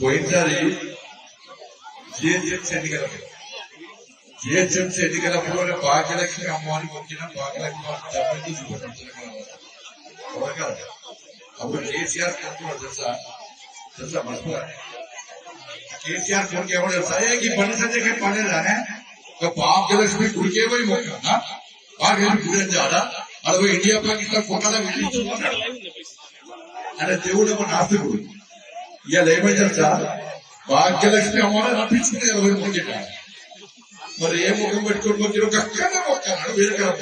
పోయినసారి జిహెచ్ఎంసీ ఎన్నికలప్పుడు భాగ్యలక్ష్మి అమ్మవారి మొక్కిన భాగ్యలక్ష్మి అప్పుడు కేసీఆర్ కొడుకున్నాడు తెలుసా మర్చిపోయా కేసీఆర్ కొడుకు ఎవరు తెలుసా ఈ బండి సంజయ్ పడలేదానే భాగ్యలక్ష్మి గుడికే పోయి మొక్కినా భాగ్యలక్ష్మి గుడి అని ఆడ అది పోయి ఇండియా పాకిస్తాన్ కొత్తగా వెళ్ళించుకున్నాడు అంటే దేవుడు ఏమో నాస్తికుడు ఇవాళ ఏమైంది తెలుసా భాగ్యలక్ష్మి అమ్మవారిని రప్పించుకుని పోయి మొక్కిట మరి ఏ ముఖం పెట్టుకుని మొక్కిన ఒక్కనే మొక్కన్నాడు వేరే కదా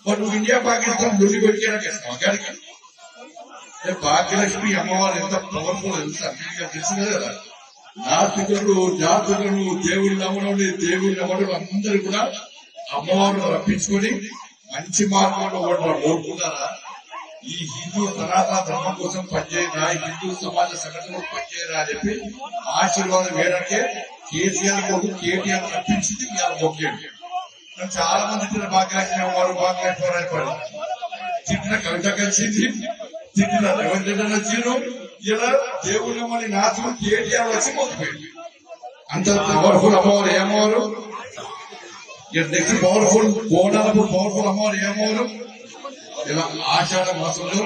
మరి నువ్వు ఇండియా పాకిస్తాన్ ఢిల్లీ పెట్టానికి భాగ్యలక్ష్మి అమ్మవారు ఎంత పవర్ఫుల్ తెలిసిందే కదా నాస్తికులు జాతకులు దేవుడి నమ్మనుడి దేవుడి నమ్మడు అందరూ కూడా అమ్మవారిని రప్పించుకొని మంచి మార్గంలో కోరుకున్నారా ఈ హిందూ సనాతన ధర్మం కోసం పనిచేయరా హిందూ సమాజ సంఘటనకు పనిచేయరా అని చెప్పి ఆశీర్వాదం వేయడానికే కేసీఆర్ కొడుకు కేటీఆర్ రప్పించింది ఇవాళ మొక్కేది చాలా మంది తిట్టిన భాగ్యలక్ష్మి అమ్మవారు భాగ్యలక్ష్మి అయిపోయారు తిట్టిన కవిత కలిసింది తిట్టిన రేవంత్ రెడ్డి వచ్చిండ్రు ఇలా దేవుళ్ళ మళ్ళీ నాశనం కేటీఆర్ వచ్చి మొక్కిపోయింది అంత పవర్ఫుల్ అమ్మవారు ఏమవారు నెక్స్ట్ పవర్ఫుల్ బోనాలప్పుడు పవర్ఫుల్ అమ్మవారు ఏమవారు ఇలా ఆషాఢ మాసంలో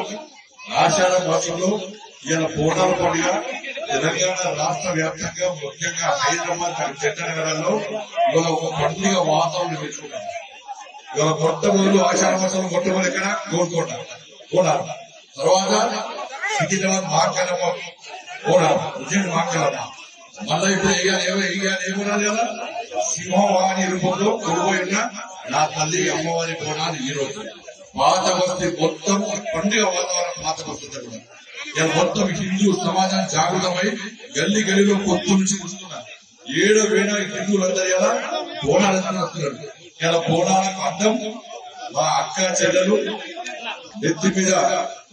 ఇలా బోనాల పండుగ తెలంగాణ రాష్ట్ర వ్యాప్తంగా ముఖ్యంగా హైదరాబాద్ చెట్టనగరాల్లో ఇవాళ ఒక పండుగ వాతావరణం తెచ్చుకున్నారు ఇవాళ మొట్టమొదలు ఆషాఢ మాసంలో మొట్టమొదటి ఎక్కడ గోల్కొండ బోనాలు తర్వాత సికింద్రాబాద్ మాకలమ్మ బోనాలు ఉజ్జయిని మాకలమ్మ మళ్ళా ఇప్పుడు ఏమన్నారు కదా సింహవాణి రూపంలో కొలువైన నా తల్లి అమ్మవారి బోనాలు ఈ రోజు పాత వస్తే మొత్తం పండుగ వాతావరణం పాత వస్తుంది కూడా ఇలా మొత్తం హిందూ సమాజాన్ని జాగృతమై గల్లీ గల్లీలో కొత్త నుంచి వస్తున్నారు 7 వేల హిందువులందరూ ఇలా బోనాలు వస్తున్నారు ఇలా బోనాలకు అర్థం మా అక్క చెల్లెలు నెత్తి మీద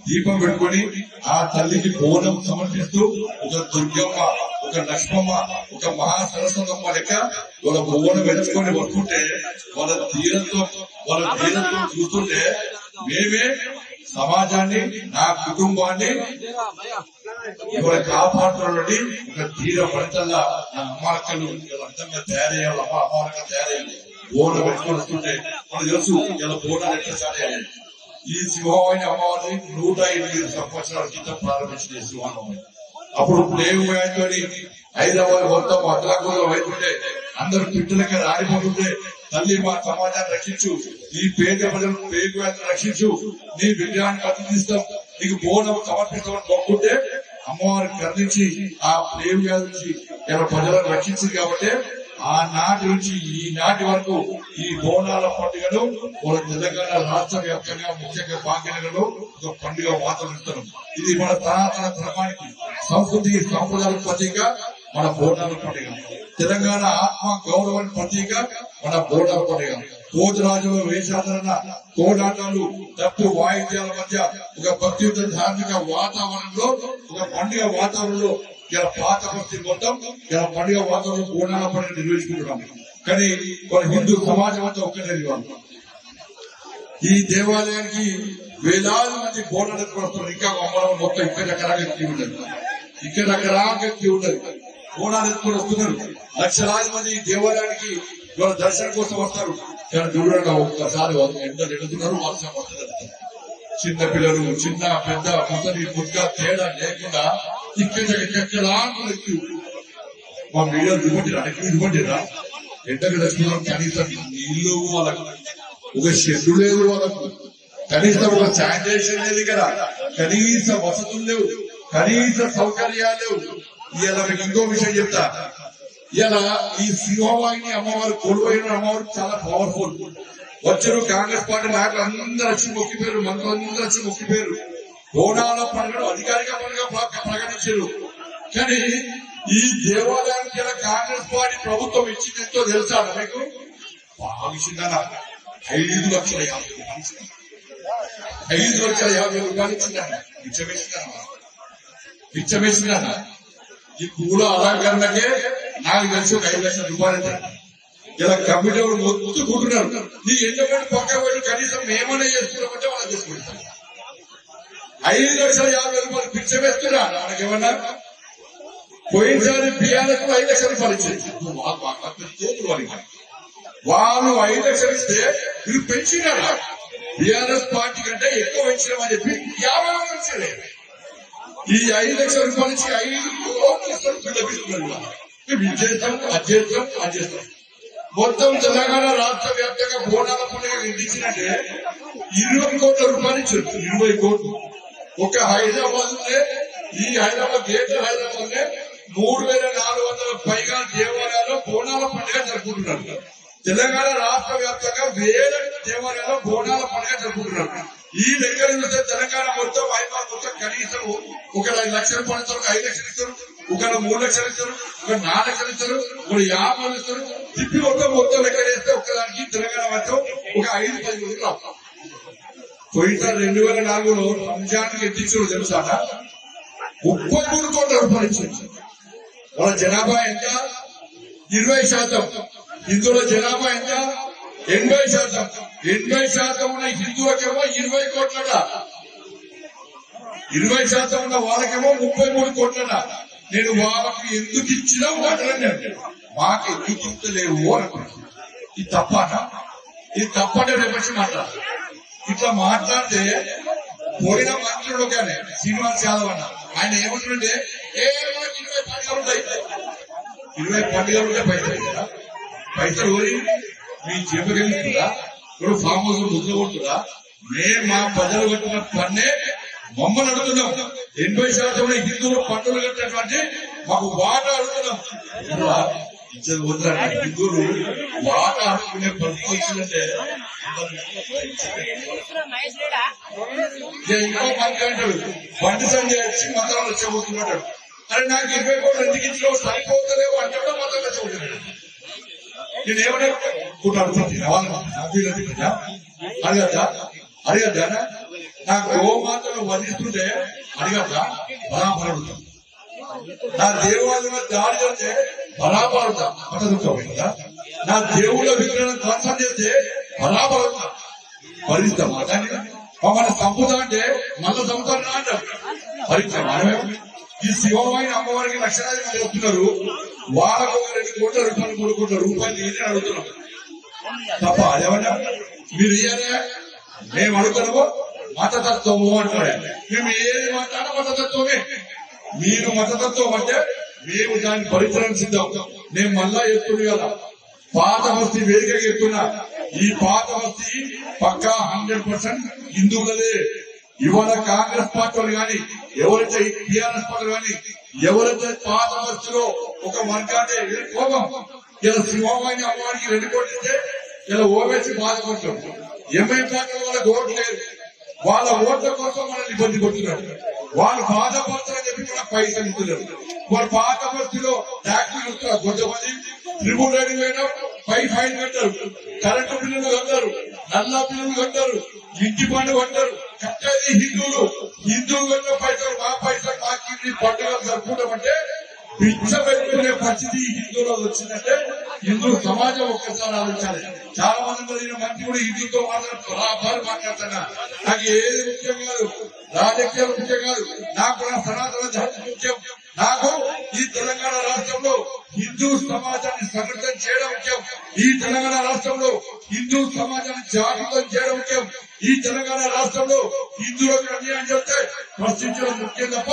దీపం పెట్టుకుని ఆ తల్లికి బోనం సమర్పిస్తూ ఒక దుర్గమ్మ ఒక లక్ష్మమ్మ ఒక మహాసరస్వతమ్మ లెక్క వాళ్ళ బోనం పెంచుకొని వస్తుంటే వాళ్ళ ధీరంతో చూస్తుంటే మేమే సమాజాన్ని నా కుటుంబాన్ని ఇవాళ కాపాడుతున్నటువంటి ఒక ధీర భర్తల్లా నా అమ్మాలక్కలు అర్థంగా తయారయ్యాలి అమ్మాలక్క తయారయ్యాలి బోనం పెట్టుకొని వస్తుంటే మనకు తెలుసు ఇలా బోనాలు ఎట్లా స్టార్ట్ అయ్యాయి ఈ సింహవాహిని అమ్మవారిని 108 సంవత్సరాల క్రితం ప్రారంభించింది సింహవాహిని అప్పుడు ప్లేగు వ్యాధితో హైదరాబాద్ మొత్తం అతలాకులో అవుతుంటే అందరూ పిట్టలకి రాడిపోతుంటే తల్లి మా సమాజాన్ని రక్షించు నీ పేద ప్రజలను ప్లేగు వ్యాధిని రక్షించు నీ విగ్రహాన్ని ప్రతిష్ఠిస్తాం నీకు బోనం సమర్పిస్తామని మొక్కుంటే అమ్మవారి కర్ణించి ఆ ప్లేగు వ్యాధి నుంచి ఇలా ప్రజలను రక్షించింది కాబట్టి ఆనాటి నుంచి ఈనాటి వరకు ఈ బోనాల పండుగను మన తెలంగాణ రాష్ట్ర వ్యాప్తంగా ముఖ్యంగా భాగ్యనగర్లో ఒక పండుగ వాతావరణం ఇది మన సనాతన ధర్మానికి సంస్కృతికి సాంప్రదాయాల ప్రతీక మన బోనాల పండుగ తెలంగాణ ఆత్మ గౌరవానికి ప్రతీక మన బోనాల పండుగ భోజరాజుల వేషాధరణ కోలాటాలు తప్పు వాయిద్యాల మధ్య ఒక భక్తియుత ధార్మిక వాతావరణంలో ఒక పండుగ వాతావరణంలో ఇలా పాత భక్తి మొత్తం ఇలా పండుగ వాతావరణం బోనాల పండుగ నిర్వహించుకుంటున్నాం కానీ మన హిందూ సమాజం అంతా ఒక్కటే ఈ దేవాలయానికి వేలాది మంది బోనాలు వస్తారు ఇంకా అమ్మడం మొత్తం ఇక్కడ రకరకాల క్యూ ఉండదు బోనాలు ఎత్తుకొని వస్తున్నారు లక్షలాది మంది ఈ దేవాలయానికి ఇవాళ దర్శనం కోసం వస్తారు కానీ దూరంగా ఒక్కసారి ఎండలు ఎడుతున్నారు వర్షం వస్తున్నారు చిన్న పిల్లలు చిన్న పెద్ద ముసలి ముద్ద తేడా లేకుండా ఇక్కడ మా మీడియా దిగుబట్టిరా ఎండకు దర్శనం కనీసం నీళ్లు వాళ్ళకు ఒక షెడ్డు లేదు వాళ్ళకు కనీసం ఒక శానిటేషన్ లేదు ఇక్కడ కనీస వసతులు లేవు కనీస సౌకర్యాలు లేవు ఇలా మీకు ఇంకో విషయం చెప్తా ఇలా ఈ సింహవాహిని అమ్మవారు కొలువైన అమ్మవారు చాలా పవర్ఫుల్ వచ్చారు కాంగ్రెస్ పార్టీ నాయకులు అందరూ వచ్చి మొక్కిపోయారు మంత్రులందరూ వచ్చి మొక్కిపోయారు బోనాల పండుగ అధికారిక పండుగ ప్రకటించారు కానీ ఈ దేవాలయానికి కాంగ్రెస్ పార్టీ ప్రభుత్వం ఇచ్చిందో తెలుసా మీకు బాగా ఇచ్చిందా 5,50,000 రూపాయలు ఇచ్చిందా పిచ్చమేసిందా ఈ పూల అలంకరణకే నాకు తెలిసి ఒక 5 లక్షల రూపాయలు ఇలా కమిటీ మొత్తుకుంటున్నారు నీ ఎండబడి పక్క పోయి కనీసం మేమనే చేసుకున్నామంటే వాళ్ళకి చేసుకుంటాం 5,50,000 రూపాయలు పిచ్చమేస్తున్నా మనకేమన్నా పోయినసారి బీఆర్ఎస్ 5 లక్షల రూపాయలు ఇచ్చేది వాళ్ళు 5 లక్షలు ఇస్తే మీరు పెంచినారా బీఆర్ఎస్ పార్టీ కంటే ఎక్కువ పెంచినామని చెప్పి 50 మంది ఇచ్చారు. ఈ 5 లక్షల రూపాయల నుంచి 5 కోట్లు ఇస్తారు పిల్లపిస్తున్నారు. మేము చేస్తాం అది చేస్తాం అది చేస్తాం. మొత్తం తెలంగాణ రాష్ట్ర వ్యాప్తంగా బోనాల పండుగ ఇచ్చినట్టే 20 కోట్ల రూపాయలు ఇచ్చారు. 20 కోట్లు ఒక హైదరాబాద్ ఈ హైదరాబాద్ గ్రేటర్ హైదరాబాద్ 3400 పైగా దేవాలయాల్లో బోనాల పండుగ జరుపుకుంటున్నారు. తెలంగాణ రాష్ట్ర వ్యాప్తంగా వేల దేవాలయాల్లో బోనాల పండుగ జరుపుకుంటున్నారు. ఈ దగ్గర చూస్తే తెలంగాణ మొత్తం హైదరాబాద్ మొత్తం కనీసం ఒక 5 లక్షల రూపాయలు ఇస్తారు, 5 లక్షలు ఇస్తారు, ఒక 3 లక్షలు ఇస్తారు, ఒక 4 లక్షలు ఇస్తారు, ఒక 50 ఇస్తారు. తిప్పి మొత్తం లెక్క చేస్తే ఒక్కదానికి తెలంగాణ మొత్తం ఒక 5-10 మంది రావు. పోయినసారి 2004లో రంజాన్కి ఎత్తించారు తెలుసా 33 కోట్ల రూపాయలు ఇచ్చారు. వాళ్ళ జనాభా ఎంత 20%. హిందువుల జనాభా ఎంత 80%. 80% ఉన్న హిందువులకేమో 20 కోట్లట, 20% ఉన్న వాళ్ళకేమో 33 కోట్లట. నేను వాళ్ళకి ఎందుకు ఇచ్చినా మాట్లాడండి, మాకు ఎందుకు ఇస్తలేవు అనుకుంటున్నాను. ఇది తప్పనా? ఇది తప్పంటే రేపటి మాట్లాడాలి. ఇట్లా మాట్లాడితే పోయిన మంత్రుడు కానీ శ్రీనివాస్ యాదవ్ అన్న ఆయన ఏమంటుంటే 20 పండుగలు ఉంటాయి, 20 పండుగలు ఉంటే పైసలు ఓరి మీ చెప్పగలుగుతుందా? ఇప్పుడు ఫామ్ హౌస్ ముద్ర కొడుతుందా? మేము మా ప్రజలు కట్టిన పన్నే మమ్మల్ని అడుగుతున్నాం. 80% హిందువులు పన్నులు కట్టినటువంటి మాకు వాటా అడుగుతున్నాం. హిందువులు వాటా అడుగుకునే పరిస్థితి వచ్చిందంటే ఇంకో మంది అంటాడు బండి సంజయ్ వచ్చి మతాలు వచ్చబోతున్నాడు. అరే నాకు 20 కోట్లు ఎందుకు ఇచ్చినా సరిపోతలేవు అంటే కూడా మతాలు వచ్చబోతున్నాడు. నేనేమనుకుంటాను అడిగద్దా నా గోమాతను వధిస్తుంటే అడిగద్దా బలాపడుతా, నా దేవాలయంలో దాడి చేస్తే బలాపడుతా పట్టదుకోదా, నా దేవుళ్ళ విగ్రహం ధ్వంసం చేస్తే బలాపడుతా భరిస్తామా? దాన్ని మమ్మల్ని చంపుతా అంటే మళ్ళీ చంపుతాను అంటారు. భరిస్తామా? ఈ శివమైన అమ్మవారికి లక్షలాది మంది వస్తున్నారు, వాళ్ళకు ఒక 2 కోట్ల రూపాయలు 3 కోట్ల రూపాయలు నేనే అడుగుతున్నాం తప్ప అదేమన్నా మీరు ఇయ్యారే. మేము అడుగుతున్నాము మతతత్వము అంటారు. మేము ఏది మాట్లాడా మతతత్వమే. మీరు మతతత్వం అంటే మేము దాన్ని పరిచయం సిద్ధం. నేను మళ్ళా చెప్తుంది కదా, పాత బస్తీ వేదికగా చెప్తున్నా, ఈ పాత బస్తీ పక్కా 100% హిందువులదే. ఇవాళ కాంగ్రెస్ పార్టీ వాళ్ళు కానీ ఎవరైతే టీఆర్ఎస్ పార్టీ కానీ ఎవరైతే పాత బస్తీలో ఒక వర్గాన్ని కోపం ఇలా సింహమైన అమ్మవారికి 2 కోట్లు ఇస్తే ఇలా ఓవేసి బాధపడతాం. ఎంఐ పార్టీ వాళ్ళకి ఓట్లు లేదు, వాళ్ళ ఓట్ల కోసం మనల్ని ఇబ్బంది పడుతున్నారు. వాళ్ళు బాధపడతారని చెప్పి కూడా పైసలు ఇస్తున్నారు. వాళ్ళ పాత బస్తీలో ట్యాక్సీలు వస్తున్నారు కొంతమంది, ట్రిబ్యూల్ రైడింగ్ అయినా ఫైన్ కట్టారు, కరెంటు బిల్లులు కట్టారు, నల్ల బిల్లులు కట్టారు, ఇంటి పన్ను కట్టారు. కట్టేది హిందువులు కట్టిన పైసలు మా పైసలు మాకి పండుగలు జరుపుకుంటామంటే పిచ్చబెట్టుకునే పరిస్థితి హిందువులో వచ్చిందంటే హిందూ సమాజం ఒక్కసారి ఆలోచించాలి. చాలా మంది మంత్రి కూడా హిందువుతో మాట్లాడుతున్నా. నాకు ఏది ముఖ్యం కాదు, రాజకీయాలు ముఖ్యం కాదు, నాకు నా సనాతన ధర్మం ముఖ్యం. నాకు ఈ తెలంగాణ రాష్ట్రంలో హిందూ సమాజాన్ని సంఘటితం చేయడం ముఖ్యం. ఈ తెలంగాణ రాష్ట్రంలో హిందూ సమాజాన్ని జాగృతం చేయడం ముఖ్యం. ఈ తెలంగాణ రాష్ట్రంలో హిందువులకు అన్యాయం చేస్తే ప్రశ్నించడం ముఖ్యం తప్ప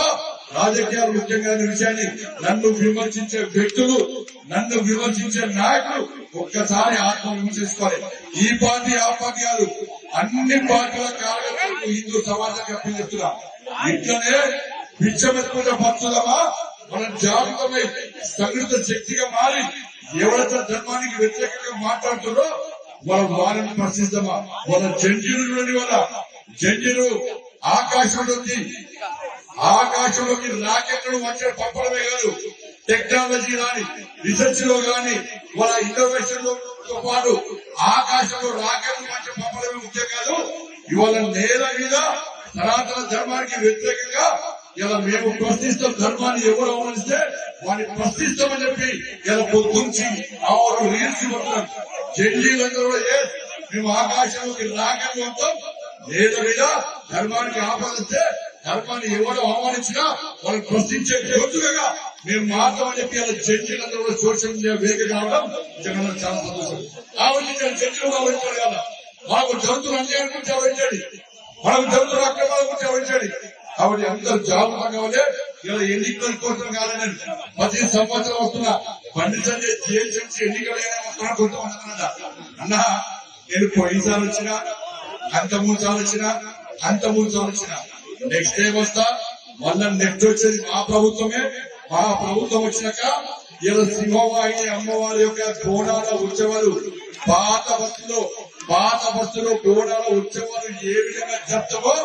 రాజకీయాలు ముఖ్యంగా విషయాన్ని నన్ను విమర్శించే వ్యక్తులు, నన్ను విమర్శించే నాయకులు ఒక్కసారి ఆత్మ విమర్శించుకోవాలి. ఈ పార్టీ ఆ పార్టీ కాదు, అన్ని పార్టీల కార్యకర్తలకు హిందూ సమాజానికి అప్పీల్ చేస్తున్నా. ఇట్లనే పిచ్చమెత్తుకున్న పక్షులమా మనం జాగృతమై సంఘటిత శక్తిగా మారి ఎవరైతే ధర్మానికి వ్యతిరేకంగా మాట్లాడుతారో వాళ్ళని ప్రశ్నిస్తామా? వాళ్ళ జంజీరులోని వల్ల జంజీరు ఆకాశంలోకి రాకెట్లు వచ్చే పంపడమే కాదు, టెక్నాలజీ కానీ రీసెర్చ్ లో కానీ వాళ్ళ ఇన్నోవేషన్ తో పాటు ఆకాశంలో రాకెట్లు వచ్చే పంపడమే ముఖ్యం కాదు. ఇవాళ నేల మీద సనాతన ధర్మానికి వ్యతిరేకంగా ఇలా మేము ప్రశ్నిస్తాం. ధర్మాన్ని ఎవరు అవమానిస్తే వాడిని ప్రశ్నిస్తామని చెప్పి ఇలా పొద్దుంచి రీల్స్ పడుతున్నాం. జడ్జీలందరూ కూడా మేము ఆకాశంలోకి రాకెట్లు వస్తాం, నేల మీద ధర్మానికి ఆపాదిస్తే ధర్మాన్ని ఎవరు అవమానించినా వాళ్ళు ప్రశ్నించే యోచుగా మేము మాత్రం చెప్పి అలా జడ్జీలందరూ కూడా సోషల్ మీడియా వేగ కావడం జగన్ చాలా సంతోషం. ఆలోచించాడు జడ్జీలు ఆలోచించాడు కదా, మాకు జరుగుతున్న అన్యాయం గురించి ఆలోచించాడు, మనకు జరుగుతున్న అక్రమాల గురించి ఆలోచించాడు. కాబట్టి అందరూ జాగ్రత్తగా కావాలి. ఇలా ఎన్నికల కోసం కాదని 10 సంవత్సరాలు వస్తున్నా బండి సంజయ్ జిహెచ్ఎంసీ ఎన్నికలైనా వస్తున్నా కొంతమంది అన్న నేను పోయినసారి వచ్చినా అంత 3 సార్లు వచ్చినా అంత 3 సార్లు వచ్చినా నెక్స్ట్ టైం వస్తా. మళ్ళా నెక్స్ట్ వచ్చేది మా ప్రభుత్వమే. మా ప్రభుత్వం వచ్చినాక ఇలా సింహవాహిని అమ్మవారి యొక్క బోనాల ఉత్సవాలు పాత బస్సులో బోనాల ఉత్సవాలు ఏ విధంగా జరుపుతామో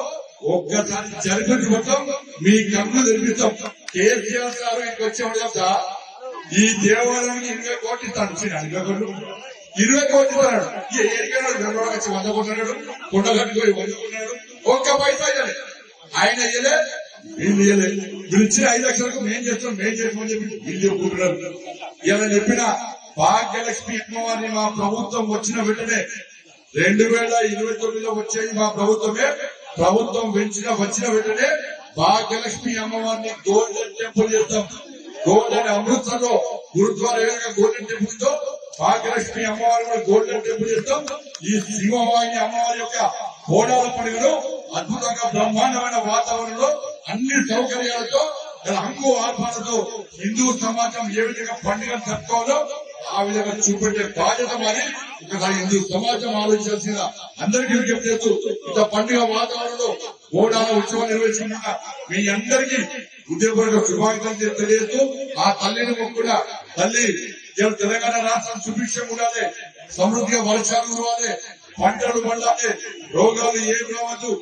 ఒక్కసారి జరిపి మొత్తం మీ కళ్ళు తెరిపిస్తాం. కేసీఆర్ గారు ఇంటికి వచ్చేవాడు కదా, ఈ దేవాలయానికి 20 కోట్లు ఇస్తాడు. 20 కోట్లు ఇస్తాడు. ఏడికన్నాడు గంగవాడ వచ్చి 100 కోట్లు కొండ కట్టుకొని 100 కొన్నాడు. ఒక్క పైసా ఇవ్వలే ఆయన, ఇయ్యలే వీళ్ళు ఇయ్యలే. వీళ్ళు ఇచ్చిన 5 లక్షలకు మేం చేస్తామని చెప్పి వీళ్ళు చెప్పుకుంటున్నారు. ఇలా చెప్పిన భాగ్యలక్ష్మి అమ్మవారిని మా ప్రభుత్వం వచ్చిన వెంటనే 2029లో వచ్చేది మా ప్రభుత్వమే. ప్రభుత్వం వచ్చిన వెంటనే భాగ్యలక్ష్మి అమ్మవారిని గోల్డెన్ టెంపుల్ చేస్తాం. గోల్డెన్ అమృత్సర్ లో గురుద్వారా ఏదైనా గోల్డెన్ టెంపుల్ తో భాగ్యలక్ష్మి అమ్మవారిని గోల్డెన్ టెంపుల్ చేస్తాం. ఈ సింహవాహిని అమ్మవారి యొక్క బోనాల పండుగను అద్భుతంగా బ్రహ్మాండమైన వాతావరణంలో అన్ని సౌకర్యాలతో హంగు ఆర్భాలతో హిందూ సమాజం ఏ విధంగా పండుగను జరుపుకోవాలో ఆ విధంగా చూపెట్టే బాధ్యత మరి ఒకసారి హిందూ సమాజం ఆలోచించాల్సిన అందరికీ విజ్ఞప్తి చేస్తూ ఇంత పండుగ వాతావరణంలో బోనాల ఉత్సవం నిర్వహించుకున్న మీ అందరికీ ఉద్యోగ శుభాకాంక్షలు తెలియజేస్తూ ఆ తల్లిని మొక్కుడా తల్లి తెలంగాణ రాష్ట్రం సుభిక్షం ఉండాలి, సమృద్ధిగా వర్షాలు కురవాలి, పంటలు పండాలి, రోగాలు ఏమి రావద్దు.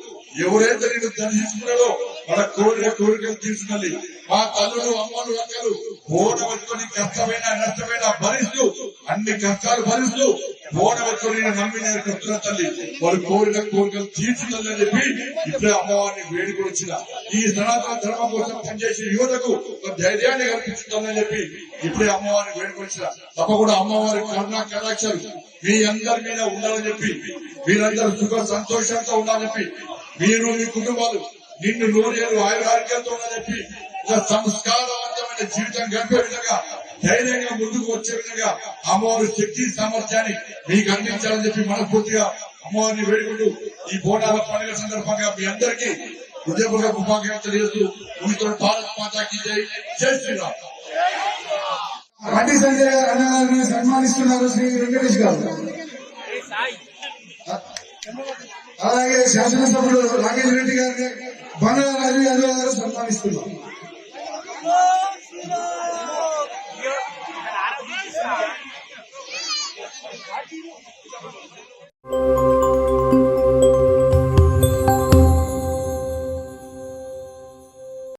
ఎవరైతే నేను దర్శించుకున్నాడో మన కోరికలు తీసుకుని మా తల్లులు అమ్మలు అక్కలు బోన పెట్టుకుని కష్టమైన నష్టమైన భరిస్తూ అన్ని కష్టాలు భరిస్తూ బోన పెట్టుకుని నమ్మిన కృష్ణ తల్లి వారు కోరికలు తీర్చుతుందని చెప్పి ఇప్పుడే అమ్మవారిని వేడుకొని వచ్చిన ఈ సనాతన ధర్మం కోసం పనిచేసే యువతకు ఒక ధైర్యాన్ని కల్పించుతుందని చెప్పి ఇప్పుడే అమ్మవారిని వేడుకొని వచ్చిన. తప్పకుండా అమ్మవారి కరుణా కటాక్షాలు మీ అందరి మీద ఉండాలని చెప్పి, మీరందరూ సుఖ సంతోషంతో ఉండాలని చెప్పి, మీరు మీ కుటుంబాలు నిన్ను 100 ఏళ్ళు ఆరోగ్యంతో ఉండాలని చెప్పి ఒక సంస్కారవంతమైన జీవితం గడిపే విధంగా ధైర్యంగా ముందుకు వచ్చే విధంగా అమ్మవారి శక్తి సామర్థ్యాన్ని మీకు అందించాలని చెప్పి మనస్ఫూర్తిగా అమ్మవారిని వేడుకుంటూ ఈ బోనాల పండుగ సందర్భంగా మీ అందరికీ హృదయపూర్వక ఉపాధ్యాయులు చేస్తూ మీతో భారత్ మాతాకి జై, జై శ్రీరామ్. బండి సంజయ్ గారిని సన్మానిస్తున్నారు శ్రీ వెంకటేష్ గారు. అలాగే శాసనసభ్యులు రాకేష్ రెడ్డి గారిని బంగారు రాజు యాదవ్ గారు సన్మానిస్తున్నారు. Thank you.